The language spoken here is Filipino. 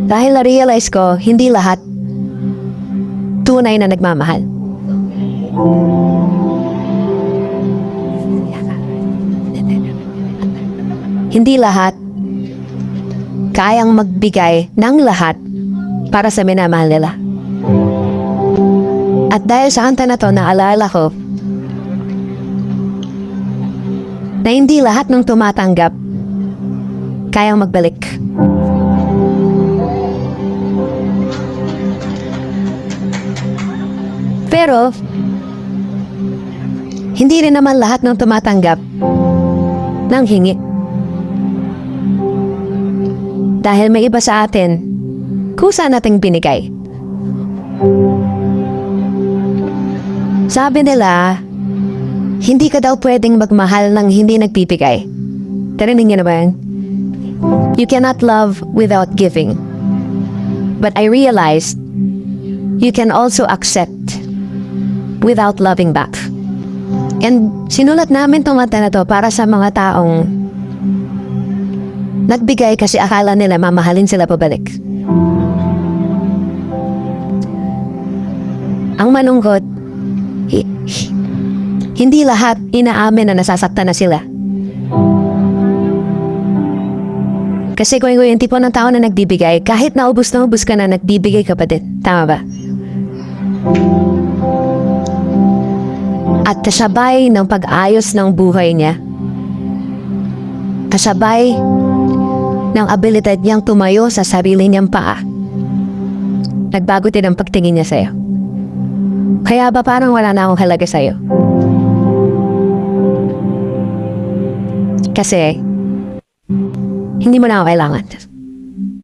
Dahil na-realize ko, hindi lahat tunay na nagmamahal. Hindi lahat kayang magbigay ng lahat para sa minamahal nila. At dahil sa kanta na to, naalala ko na hindi lahat ng tumatanggap kayang magbalik. Pero, hindi rin naman lahat ng tumatanggap ng hingi. Dahil may iba sa atin, kusa nating binigay. Sabi nila, hindi ka daw pwedeng magmahal ng hindi nagbibigay. Tarinig niyo na ba yan? You cannot love without giving. But I realized, you can also accept without loving back. And sinulat namin itong mata na to para sa mga taong nagbigay kasi akala nila mamahalin sila pabalik. Ang manungkot, hindi lahat inaamin na nasasaktan na sila. Kasi kung yung tipo ng tao na nagbibigay, kahit naubos ka na, nagbibigay ka pa din. Tama ba? At kasabay ng pag-ayos ng buhay niya, kasabay ng abilidad niyang tumayo sa sarili niyang paa, nagbago din ang pagtingin niya sa'yo. Kaya ba parang wala na akong halaga sa'yo? Kasi hindi mo na ako kailangan.